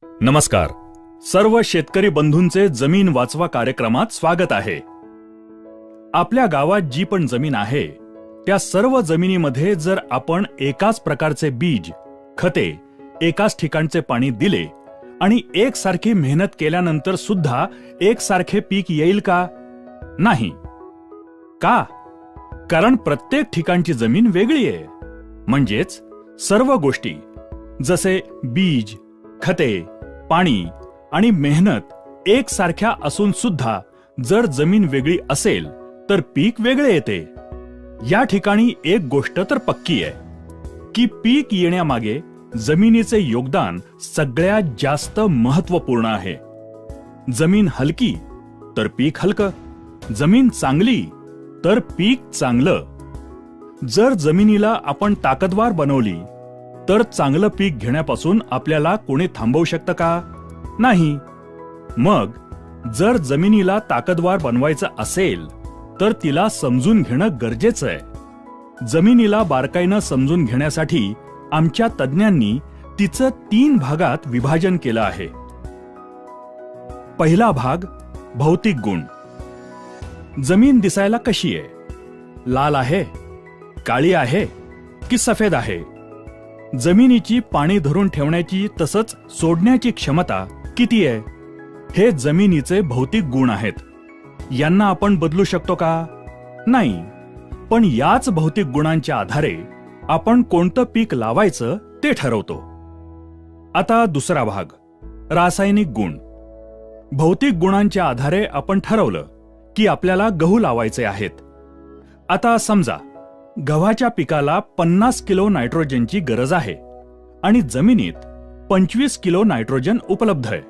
नमस्कार. सर्व शेतकरी बंधूंचे जमीन वाचवा कार्यक्रमात स्वागत आहे. आपल्या गावात जी पण जमीन आहे त्या सर्व जमिनीमध्ये जर आपण एकाच प्रकारचे बीज, खते, एकाच ठिकाणचे पाणी दिले आणि एकसारखी मेहनत केल्यानंतर सुद्धा एकसारखे पीक येईल का? नाही. का? कारण प्रत्येक ठिकाणची जमीन वेगळी आहे. म्हणजेच सर्व गोष्टी जसे बीज, खते, पाणी आणि मेहनत एकसारख्या असून सुद्धा जर जमीन वेगळी असेल तर पीक वेगळे येते. या ठिकाणी एक गोष्ट तर पक्की आहे की पीक येण्यामागे जमिनीचे योगदान सगळ्यात जास्त महत्त्वपूर्ण आहे. जमीन हलकी तर पीक हलकं, जमीन चांगली तर पीक चांगलं. जर जमिनीला आपण ताकदवार बनवली तर चांगलं पीक घेण्यापासून आपल्याला कोणी थांबवू शकतं का? नाही. मग जर जमिनीला ताकदवार बनवायचं असेल तर तिला समजून घेणं गरजेचं आहे. जमिनीला बारकाईनं समजून घेण्यासाठी आमच्या तज्ज्ञांनी तिचं 3 भागात विभाजन केलं आहे. पहिला भाग भौतिक गुण. जमीन दिसायला कशी आहे? लाल आहे, काळी आहे की सफेद आहे? जमिनीची पाणी धरून ठेवण्याची तसंच सोडण्याची क्षमता किती आहे? हे जमिनीचे भौतिक गुण आहेत. यांना आपण बदलू शकतो का? नाही. पण याच भौतिक गुणांच्या आधारे आपण कोणतं पीक लावायचं ते ठरवतो. आता दुसरा भाग रासायनिक गुण. भौतिक गुणांच्या आधारे आपण ठरवलं की आपल्याला गहू लावायचे आहेत. आता समजा गव्हाच्या पिकाला 50 किलो नायट्रोजनची गरज आहे आणि जमिनीत 25 किलो नायट्रोजन उपलब्ध आहे.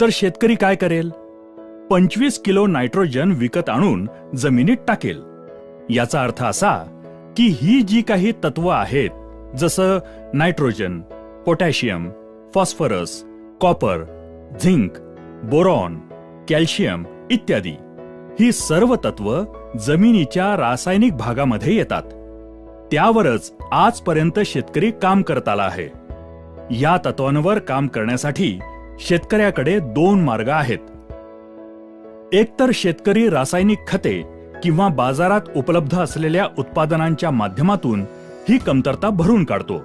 तर शेतकरी काय करेल? 25 किलो नायट्रोजन विकत आणून जमिनीत टाकेल. याचा अर्थ असा की ही जी काही तत्व आहेत जसं nitrogen, potassium, phosphorus, copper, zinc, boron, calcium इत्यादी, ही सर्व तत्व जमिनीच्या रासायनिक भागामध्ये येतात. त्यावरच आजपर्यंत शेतकरी काम करत आला आहे. या तत्वांवर काम करण्यासाठी शेतकऱ्याकडे 2 मार्ग आहेत. एकतर शेतकरी रासायनिक खते किंवा बाजारात उपलब्ध असलेल्या उत्पादनांच्या माध्यमातून ही कमतरता भरून काढतो,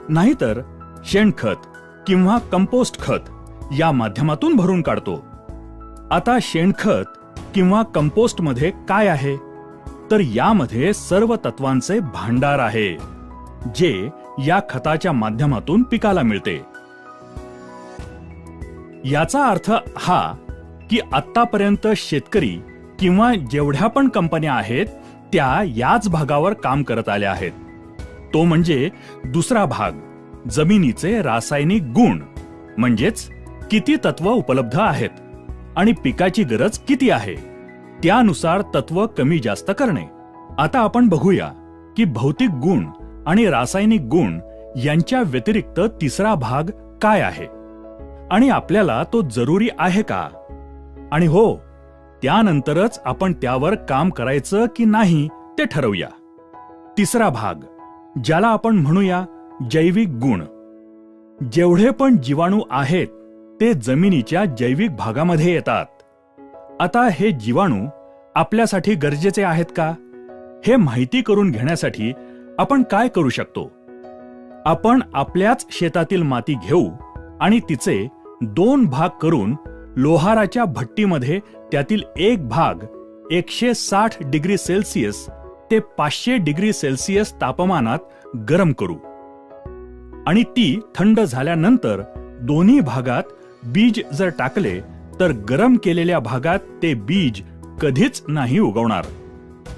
नाहीतर शेणखत किंवा कंपोस्ट खत या माध्यमातून भरून काढतो. आता शेणखत किंवा कंपोस्ट मध्ये काय आहे? तर यामध्ये सर्व तत्वांचे भांडार आहे जे या खताच्या माध्यमातून पिकाला मिळते. याचा अर्थ हा की आतापर्यंत शेतकरी किंवा जेवढ्या पण कंपन्या आहेत त्या याच भागावर काम करत आल्या आहेत. तो म्हणजे दुसरा भाग जमिनीचे रासायनिक गुण. म्हणजेच किती तत्व उपलब्ध आहेत आणि पिकाची गरज किती आहे त्यानुसार तत्व कमी जास्त करणे. आता आपण बघूया की भौतिक गुण आणि रासायनिक गुण यांच्या व्यतिरिक्त तिसरा भाग काय आहे आणि आपल्याला तो जरुरी आहे का? आणि हो, त्यानंतरच आपण त्यावर काम करायचं की नाही ते ठरवूया. तिसरा भाग ज्याला आपण म्हणूया जैविक गुण. जेवढे पण जीवाणू आहेत ते जमिनीच्या जैविक भागामध्ये येतात. आता हे जीवाणू आपल्यासाठी गरजेचे आहेत का? हे माहिती करून घेण्यासाठी आपण काय करू शकतो? आपण आपल्याच शेतातील माती घेऊ आणि तिचे 2 भाग करून लोहाराच्या भट्टीमध्ये त्यातील एक भाग 160 डिग्री सेल्सिअस ते 500 डिग्री सेल्सिअस तापमानात गरम करू आणि ती थंड झाल्यानंतर दोन्ही भागात बीज जर टाकले तर गरम केलेल्या भागात ते बीज कधीच नाही उगवणार.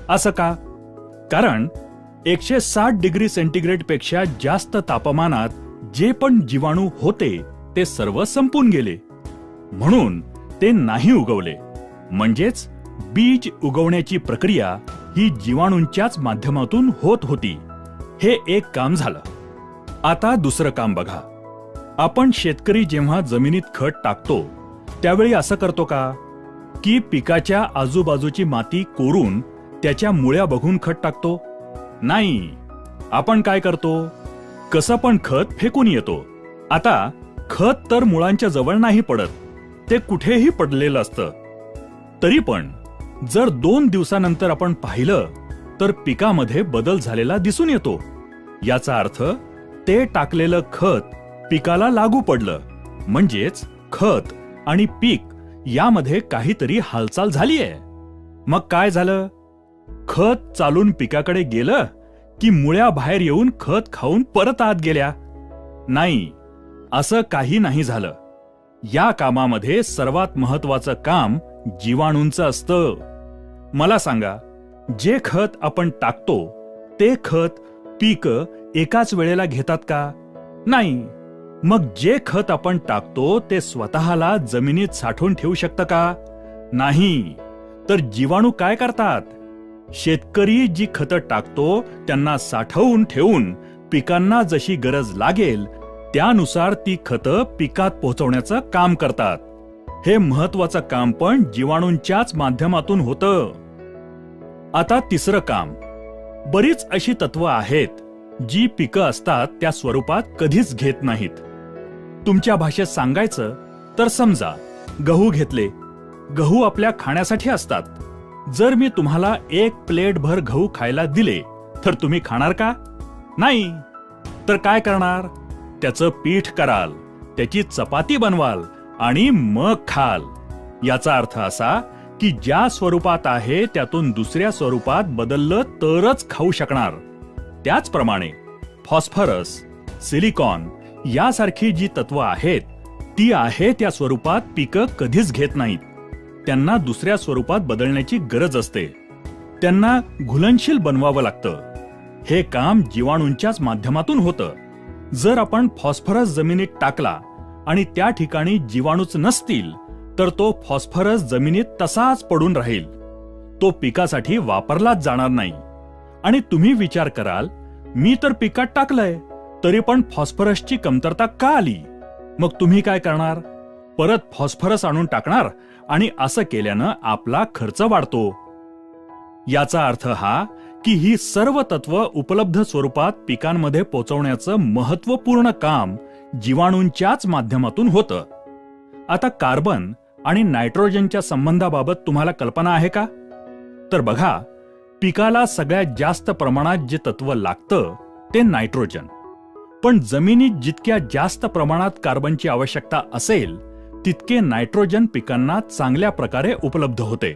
असं का? कारण 160 डिग्री सेंटीग्रेड पेक्षा जास्त तापमानात जे पण जीवाणू होते ते सर्व संपून गेले, म्हणून ते नाही उगवले. म्हणजेच बीज उगवण्याची प्रक्रिया ही जीवाणूंच्याच माध्यमातून होत होती. हे एक काम झालं. आता दुसरं काम बघा. आपण शेतकरी जेव्हा जमिनीत खत टाकतो त्यावेळी असं करतो का की पिकाच्या आजूबाजूची माती कोरून त्याच्या मुळ्या बघून खत टाकतो? नाही. आपण काय करतो? कसं पण खत फेकून येतो. आता खत तर मुळांच्या जवळ नाही पडत, ते कुठेही पडलेलं असतं. तरी पण जर 2 दिवसानंतर आपण पाहिलं तर पिकामध्ये बदल झालेला दिसून येतो. याचा अर्थ ते टाकलेलं खत पिकाला लागू पडलं, म्हणजेच खत आणि पीक यामध्ये काहीतरी हालचाल झालीये. मग काय झालं? खत चालून पिकाकडे गेलं की मुळ्या बाहेर येऊन खत खाऊन परत आत गेल्या? नाही, असं काही नाही झालं. या कामामध्ये सर्वात महत्वाचं काम जीवाणूंचं असतं. मला सांगा, जे खत आपण टाकतो ते खत पीक एकाच वेळेला घेतात का? नाही. मग जे खत आपण टाकतो ते स्वतःला जमिनीत साठवून ठेवू शकतं का? नाही. तर जीवाणू काय करतात? शेतकरी जी खतं टाकतो त्यांना साठवून ठेवून पिकांना जशी गरज लागेल त्यानुसार ती खतं पिकात पोहोचवण्याचं काम करतात. हे महत्वाचं काम पण जीवाणूंच्याच माध्यमातून होतं. आता तिसरं काम. बरीच अशी तत्व आहेत जी पिकं असतात त्या स्वरूपात कधीच घेत नाहीत. तुमच्या भाषेत सांगायचं तर समजा गहू घेतले. गहू आपल्या खाण्यासाठी असतात. जर मी तुम्हाला 1 प्लेट भर गहू खायला दिले तर तुम्ही खाणार का? नाही. तर काय करणार? त्याचं पीठ कराल, त्याची चपाती बनवाल आणि मग खाल. याचा अर्थ असा की ज्या स्वरूपात आहे त्यातून दुसऱ्या स्वरूपात बदललं तरच खाऊ शकणार. त्याचप्रमाणे फॉस्फरस, सिलिकॉन यासारखी जी तत्व आहेत ती आहे त्या स्वरूपात पिकं कधीच घेत नाहीत. त्यांना दुसऱ्या स्वरूपात बदलण्याची गरज असते. त्यांना घुलनशील बनवावं लागतं. हे काम जीवाणूंच्याच माध्यमातून होतं. जर आपण फॉस्फरस जमिनीत टाकला आणि त्या ठिकाणी जीवाणूच नसतील तर तो फॉस्फरस जमिनीत तसाच पडून राहील. तो पिकासाठी वापरलाच जाणार नाही. आणि तुम्ही विचार कराल, मी तर पिकात टाकलंय तरी पण फॉस्फरसची कमतरता का आली? मग तुम्ही काय करणार? परत फॉस्फरस आणून टाकणार आणि असं केल्यानं आपला खर्च वाढतो. याचा अर्थ हा की ही सर्व तत्व उपलब्ध स्वरूपात पिकांमध्ये पोहोचवण्याचं महत्वपूर्ण काम जीवाणूंच्याच माध्यमातून होतं. आता कार्बन आणि नायट्रोजनच्या संबंधाबाबत तुम्हाला कल्पना आहे का? तर बघा, पिकाला सगळ्यात जास्त प्रमाणात जे तत्व लागतं ते नायट्रोजन. पण जमिनीत जितक्या जास्त प्रमाणात कार्बनची आवश्यकता असेल तितके नायट्रोजन पिकांना चांगल्या प्रकारे उपलब्ध होते.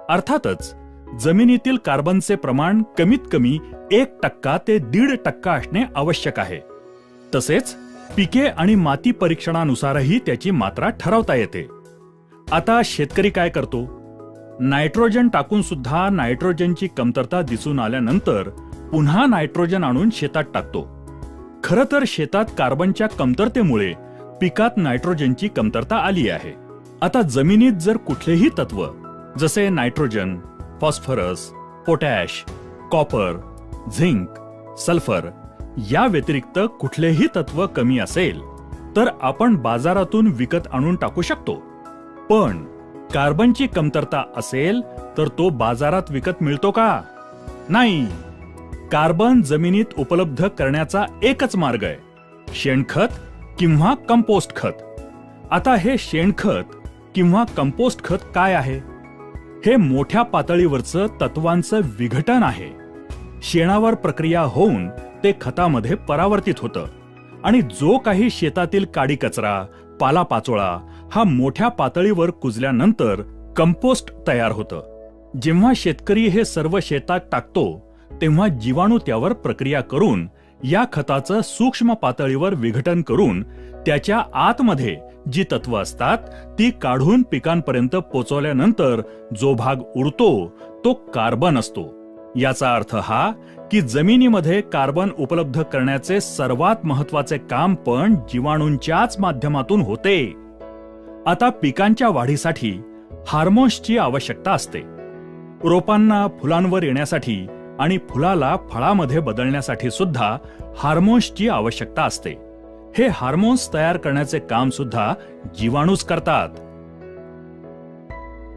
अर्थातच जमिनीतील कार्बनचे प्रमाण कमीत कमी 1% ते 1.5% असणे आवश्यक आहे. तसेच पिके आणि माती परीक्षणानुसारही त्याची मात्रा ठरवता येते. आता शेतकरी काय करतो? नायट्रोजन टाकून सुद्धा नायट्रोजनची कमतरता दिसून आल्यानंतर पुन्हा नायट्रोजन आणून शेतात टाकतो. खरं तर शेतात कार्बनच्या कमतरतेमुळे पिकात नायट्रोजनची कमतरता आली आहे. आता जमिनीत जर कुठलेही तत्व जसे nitrogen, phosphorus, potash, copper, zinc, sulphur या व्यतिरिक्त कुठलेही तत्व कमी असेल तर आपण बाजारातून विकत आणून टाकू शकतो. पण कार्बनची कमतरता असेल तर तो बाजारात विकत मिळतो का? नाही. कार्बन जमिनीत उपलब्ध करण्याचा एकच मार्ग आहे, शेणखत किंवा कंपोस्ट खत. आता हे शेणखत किंवा कंपोस्ट खत काय आहे? हे मोठ्या पातळीवरचं तत्वांचं विघटन आहे. शेणावर प्रक्रिया होऊन ते खतामध्ये परावर्तित होतं आणि जो काही शेतातील काडी कचरा, पालापाचोळा हा मोठ्या पातळीवर कुजल्यानंतर कंपोस्ट तयार होतं. जेव्हा शेतकरी हे सर्व शेतात टाकतो तेव्हा जीवाणू त्यावर प्रक्रिया करून या खताचं सूक्ष्म पातळीवर विघटन करून त्याच्या आतमध्ये जी तत्व असतात ती काढून पिकांपर्यंत पोचवल्यानंतर जो भाग उरतो तो कार्बन असतो. याचा अर्थ हा की जमिनीमध्ये कार्बन उपलब्ध करण्याचे सर्वात महत्वाचे काम पण जीवाणूंच्याच माध्यमातून होते. आता पिकांच्या वाढीसाठी हार्मोन्सची आवश्यकता असते. रोपांना फुलांवर येण्यासाठी आणि फुलाला फळामध्ये बदलण्यासाठी सुद्धा हार्मोन्सची आवश्यकता असते. हे हार्मोन्स तयार करण्याचे काम सुद्धा जीवाणूच करतात.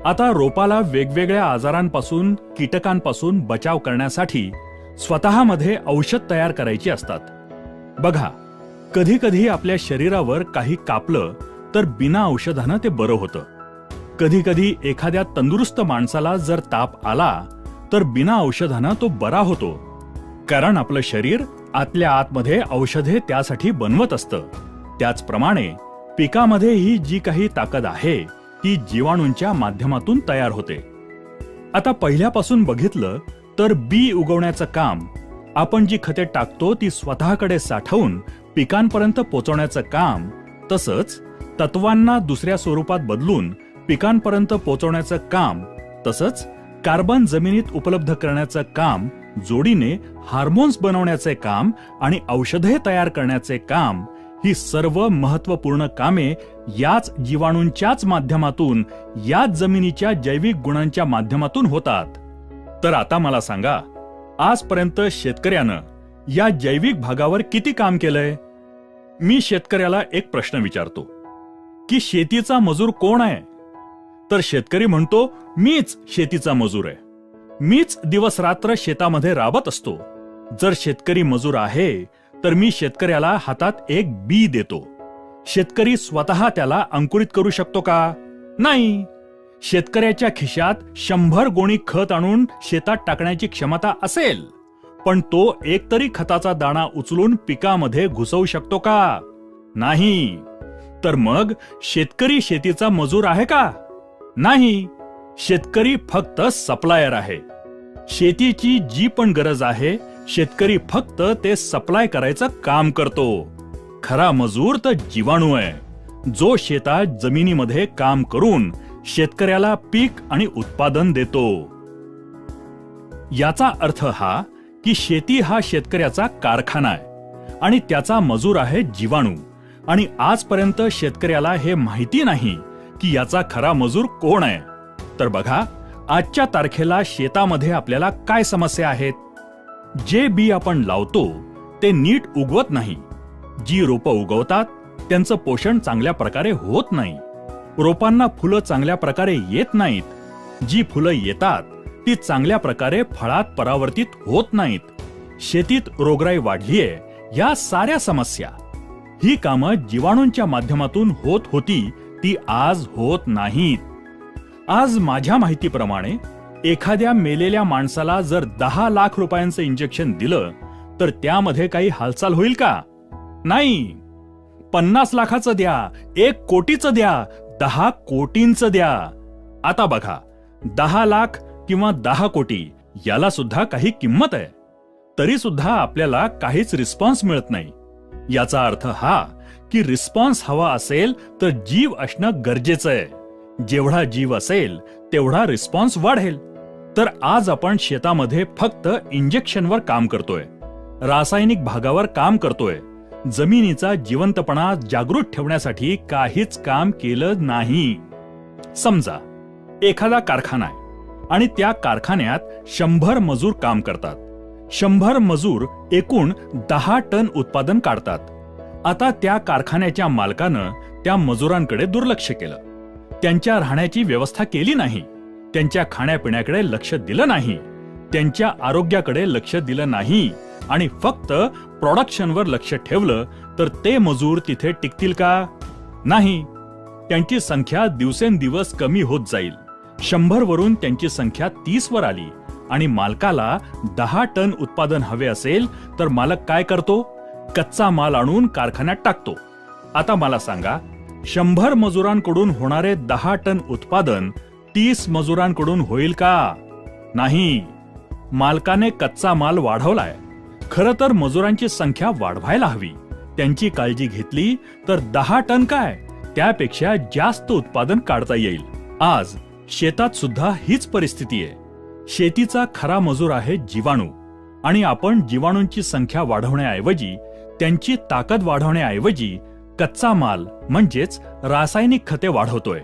आता रोपाला वेगवेगळ्या आजारांपासून, कीटकांपासून बचाव करण्यासाठी स्वतःमध्ये औषध तयार करायची असतात. बघा, कधी कधी आपल्या शरीरावर काही कापलं तर बिना औषधानं ते बरं होतं. कधी कधी एखाद्या तंदुरुस्त माणसाला जर ताप आला तर बिना औषधानं तो बरा होतो. कारण आपलं शरीर आतल्या आतमध्ये औषधे त्यासाठी बनवत असतं. त्याचप्रमाणे पिकामध्ये ही जी काही ताकद आहे ती जीवाणूंच्या माध्यमातून तयार होते. आता पहिल्यापासून बघितलं तर बी उगवण्याचं काम, आपण जी खते टाकतो ती स्वतःकडे साठवून पिकांपर्यंत पोहोचवण्याचं काम, तसंच तत्वांना दुसऱ्या स्वरूपात बदलून पिकांपर्यंत पोहोचवण्याचं काम, तसंच कार्बन जमिनीत उपलब्ध करण्याचं काम, जोडीने हार्मोन्स बनवण्याचे काम आणि औषधे तयार करण्याचे काम, ही सर्व महत्त्वपूर्ण कामे याच जीवाणूंच्याच माध्यमातून, याच जमिनीच्या जैविक गुणांच्या माध्यमातून होतात. तर आता मला सांगा, आजपर्यंत शेतकऱ्यानं या जैविक भागावर किती काम केलंय? मी शेतकऱ्याला एक प्रश्न विचारतो की शेतीचा मजूर कोण आहे? तर शेतकरी म्हणतो, मीच शेतीचा मजूर आहे. मीच दिवस रात्र शेतामध्ये राबत असतो. जर शेतकरी मजूर आहे तर मी शेतकऱ्याला हातात एक बी देतो. शेतकरी स्वतः त्याला अंकुरित करू शकतो का? नाही. शेतकऱ्याच्या खिशात 100 गोणी खत आणून शेतात टाकण्याची क्षमता असेल, पण तो एकतरी खताचा दाणा उचलून पिकामध्ये घुसवू शकतो का? नाही. तर मग शेतकरी शेतीचा मजूर आहे का? नाही. शेतकरी फक्त सप्लायर आहे. शेतीची जी पण गरज आहे, शेतकरी फक्त ते सप्लाय करायचं काम करतो. खरा मजूर तर जीवाणू आहे, जो शेतात जमिनीमध्ये काम करून शेतकऱ्याला पीक आणि उत्पादन देतो. याचा अर्थ हा की शेती हा शेतकऱ्याचा कारखाना आहे आणि त्याचा मजूर आहे जीवाणू. आणि आजपर्यंत शेतकऱ्याला हे माहिती नाही की याचा खरा मजूर कोण आहे. तर बघा, आजच्या तारखेला शेतामध्ये आपल्याला काय समस्या आहेत? जे बी आपण लावतो ते नीट उगवत नाही. जी रोपं उगवतात त्यांचं पोषण चांगल्या प्रकारे होत नाही. रोपांना फुलं चांगल्या प्रकारे येत नाहीत. जी फुलं येतात ती चांगल्या प्रकारे फळात परावर्तित होत नाहीत. शेतीत रोगराई वाढलीये. या साऱ्या समस्या, ही कामं जीवाणूंच्या माध्यमातून होत होती, ती आज होत नाहीत. आज माझ्या माहितीप्रमाणे एखाद्या मेलेल्या माणसाला जर 10 लाख रुपयांचं इंजेक्शन दिलं तर त्यामध्ये काही हालचाल होईल का? नाही. 50 लाखाचं द्या, 1 कोटीचं द्या, 10 कोटींचं द्या. आता बघा, 10 लाख किंवा 10 कोटी याला सुद्धा काही किंमत आहे. तरी सुद्धा आपल्याला काहीच रिस्पॉन्स मिळत नाही. याचा अर्थ हा की रिस्पॉन्स हवा असेल तर जीव असणं गरजेचं आहे. जेवढा जीव असेल तेवढा रिस्पॉन्स वाढेल. तर आज आपण शेतामध्ये फक्त इंजेक्शनवर काम करतोय, रासायनिक भागावर काम करतोय. जमिनीचा जिवंतपणा जागृत ठेवण्यासाठी काहीच काम केलं नाही. समजा एखादा कारखाना आहे आणि त्या कारखान्यात 100 मजूर काम करतात. 100 मजूर एकूण 10 टन उत्पादन काढतात. आता त्या कारखान्याच्या मालकानं त्या मजुरांकडे दुर्लक्ष केलं. त्यांच्या राहण्याची व्यवस्था केली नाही. त्यांच्या खाण्यापिण्याकडे लक्ष दिलं नाही. त्यांच्या आरोग्याकडे लक्ष दिलं नाही आणि फक्त प्रोडक्शनवर लक्ष ठेवलं तर ते मजूर तिथे टिकतील का? नाही. त्यांची संख्या दिवसेंदिवस कमी होत जाईल. 100 वरून त्यांची संख्या 30 वर आली आणि मालकाला 10 टन उत्पादन हवे असेल तर मालक काय करतो? कच्चा माल आणून कारखान्यात टाकतो. आता मला सांगा, 100 मजुरांकडून होणारे 10 टन उत्पादन 30 मजुरांकडून होईल का? नाही. मालकाने कच्चा माल वाढवलाय. खरं तर मजुरांची संख्या वाढवायला हवी. त्यांची काळजी घेतली तर 10 टन काय, त्यापेक्षा जास्त उत्पादन काढता येईल. आज शेतात सुद्धा हीच परिस्थिती आहे. शेतीचा खरा मजूर आहे जीवाणू आणि आपण जीवाणूंची संख्या वाढवण्याऐवजी, त्यांची ताकद वाढवण्याऐवजी कच्चा माल म्हणजेच रासायनिक खते वाढवतोय.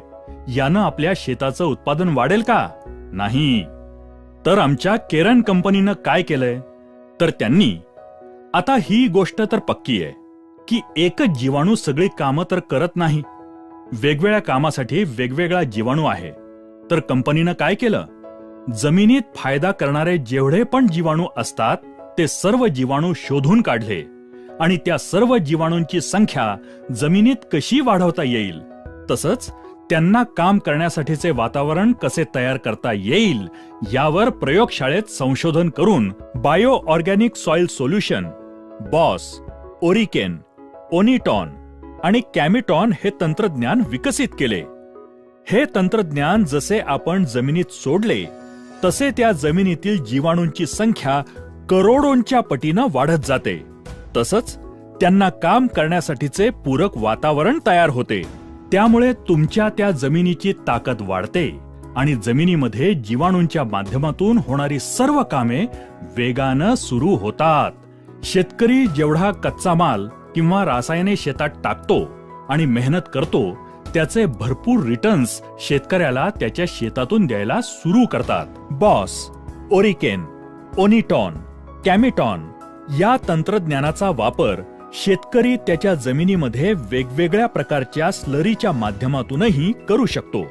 यानं आपल्या शेताचं उत्पादन वाढेल का? नाही. तर आमच्या केरन कंपनीनं काय केलंय? तर त्यांनी, आता ही गोष्ट तर पक्की आहे की एकच जीवाणू सगळी कामं तर करत नाही. वेगवेगळ्या कामासाठी वेगवेगळा जीवाणू आहे. तर कंपनीनं काय केलं? जमिनीत फायदा करणारे जेवढे पण जीवाणू असतात ते सर्व जीवाणू शोधून काढले आणि त्या सर्व जीवाणूंची संख्या जमिनीत कशी वाढवता येईल, तसंच त्यांना काम करण्यासाठीचे वातावरण कसे तयार करता येईल यावर प्रयोगशाळेत संशोधन करून बायो ऑर्गॅनिक सॉइल सोल्युशन, बॉस, ओरिकेन, ओनिटॉन आणि कॅमिटॉन हे तंत्रज्ञान विकसित केले. हे तंत्रज्ञान जसे आपण जमिनीत सोडले तसे त्या जमिनीतील जीवाणूंची संख्या करोडोंच्या पटीनं वाढत जाते. तसंच त्यांना काम करण्यासाठीचे पूरक वातावरण तयार होते. त्यामुळे तुमच्या त्या जमिनीची ताकद वाढते आणि जमिनीमध्ये जीवाणूंच्या माध्यमातून होणारी सर्व कामे वेगानं सुरू होतात. शेतकरी जेवढा कच्चा माल किंवा रसायने शेतात टाकतो आणि मेहनत करतो त्याचे भरपूर रिटर्न्स शेतकऱ्याला त्याच्या शेतातून द्यायला सुरू करतात. बॉस, ओरिकेन, ओनिटॉन, कॅमिटॉन या तंत्रज्ञानाचा वापर शेतकरी त्याच्या जमिनीमध्ये वेगवेगळ्या प्रकारच्या स्लरीच्या माध्यमातूनही करू शकतो.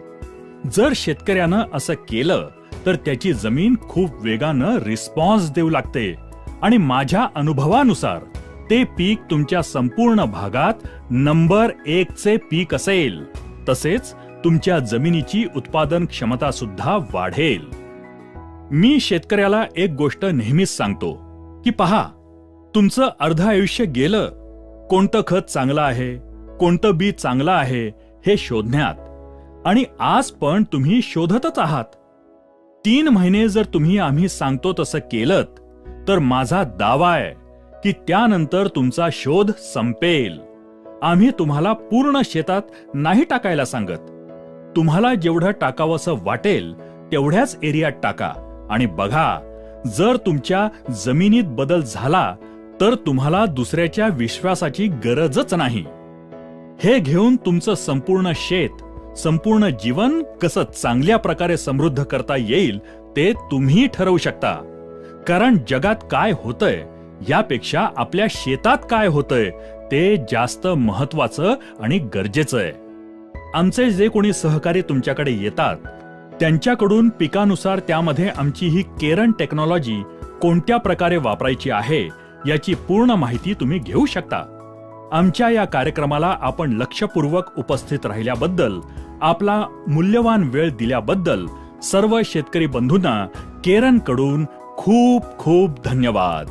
जर शेतकऱ्यानं असं केलं तर त्याची जमीन खूप वेगानं रिस्पॉन्स देऊ लागते आणि माझ्या अनुभवानुसार ते पीक तुमच्या संपूर्ण भागात नंबर 1 चे पीक असेल. तसेच तुमच्या जमिनीची उत्पादन क्षमता सुद्धा वाढेल. मी शेतकऱ्याला एक गोष्ट नेहमीच सांगतो की पहा, तुमचं अर्ध आयुष्य गेलं कोणतं खत चांगलं आहे, कोणतं बी चांगलं आहे हे शोधण्यात, आणि आज पण तुम्ही शोधतच आहात. 3 महिने जर तुम्ही आम्ही सांगतो तसं केलं तर माझा दावा आहे की त्यानंतर तुमचा शोध संपेल. आम्ही तुम्हाला पूर्ण शेतात नाही टाकायला सांगत. तुम्हाला जेवढं टाकावंसं वाटेल तेवढ्याच एरियात टाका आणि बघा, जर तुमच्या जमिनीत बदल झाला तर तुम्हाला दुसऱ्याच्या विश्वासाची गरजच नाही. हे घेऊन तुमचं संपूर्ण शेत, संपूर्ण जीवन कसं चांगल्या प्रकारे समृद्ध करता येईल ते तुम्ही ठरवू शकता. कारण जगात काय होतंय यापेक्षा आपल्या शेतात काय होतंय ते जास्त महत्वाचं आणि गरजेचं आहे. आमचे जे कोणी सहकारी तुमच्याकडे येतात त्यांच्याकडून पिकानुसार त्यामध्ये आमची ही केरन टेक्नॉलॉजी कोणत्या प्रकारे वापरायची आहे याची पूर्ण माहिती तुम्ही घेऊ शकता. आमच्या या कार्यक्रमाला आपण लक्षपूर्वक उपस्थित राहिल्याबद्दल, आपला मूल्यवान वेळ दिल्याबद्दल सर्व शेतकरी बंधूंना केरनकडून खूप खूप धन्यवाद.